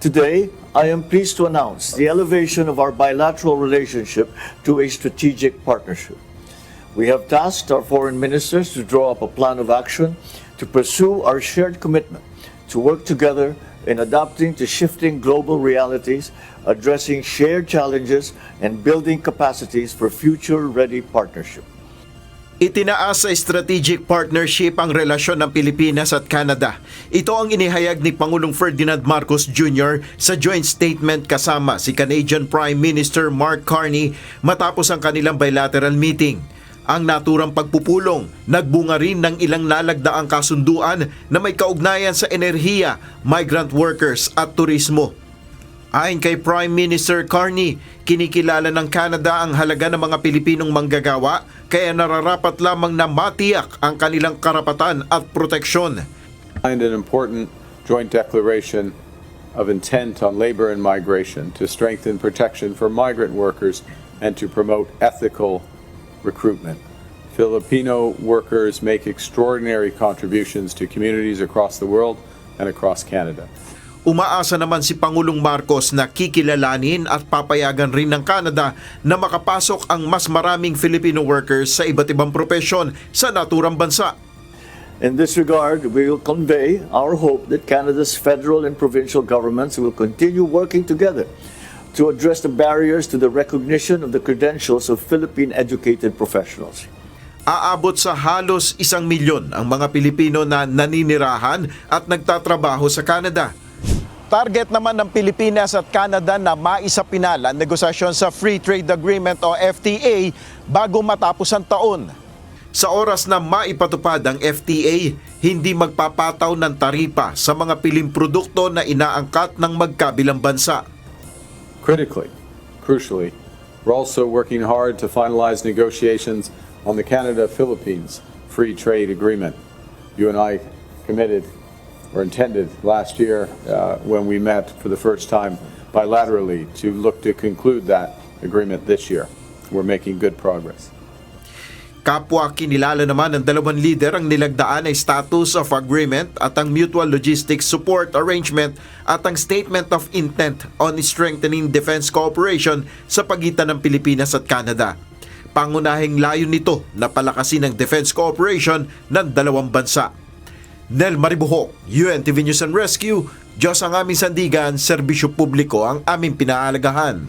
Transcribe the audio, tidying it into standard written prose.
Today, I am pleased to announce the elevation of our bilateral relationship to a strategic partnership. We have tasked our foreign ministers to draw up a plan of action to pursue our shared commitment to work together in adapting to shifting global realities, addressing shared challenges, and building capacities for future-ready partnership. Itinaas sa strategic partnership ang relasyon ng Pilipinas at Canada. Ito ang inihayag ni Pangulong Ferdinand Marcos Jr. sa joint statement kasama si Canadian Prime Minister Mark Carney matapos ang kanilang bilateral meeting. Ang naturang pagpupulong, nagbunga rin ng ilang nalagdaang kasunduan na may kaugnayan sa enerhiya, migrant workers at turismo. Ayon kay Prime Minister Carney, kinikilala ng Canada ang halaga ng mga Pilipinong manggagawa kaya nararapat lamang na matiyak ang kanilang karapatan at proteksyon. Signed an important joint declaration of intent on labor and migration to strengthen protection for migrant workers and to promote ethical recruitment. Filipino workers make extraordinary contributions to communities across the world and across Canada. Umaasa naman si Pangulong Marcos na kikilalanin at papayagan rin ng Canada na makapasok ang mas maraming Filipino workers sa iba't ibang propesyon sa naturang bansa. In this regard, we will convey our hope that Canada's federal and provincial governments will continue working together to address the barriers to the recognition of the credentials of Philippine-educated professionals. Aabot sa halos 1 milyon ang mga Pilipino na naninirahan at nagtatrabaho sa Canada. Target naman ng Pilipinas at Canada na maisapinal ang negosasyon sa Free Trade Agreement o FTA bago matapos ang taon. Sa oras na maipatupad ang FTA, hindi magpapataw ng taripa sa mga piling produkto na inaangkat ng magkabilang bansa. Crucially, we're also working hard to finalize negotiations on the Canada-Philippines Free Trade Agreement. You and I committed or intended last year when we met for the first time bilaterally to look to conclude that agreement this year. We're making good progress. Kapwa kinilala naman ng dalawang lider ang nilagdaan ay Status of Agreement at ang Mutual Logistics Support Arrangement at ang Statement of Intent on Strengthening Defense Cooperation sa pagitan ng Pilipinas at Canada. Pangunahing layon nito na palakasin ang defense cooperation ng dalawang bansa. Nel Maribuho, UNTV News and Rescue, Diyos ang aming sandigan, serbisyo publiko ang aming pinaalagahan.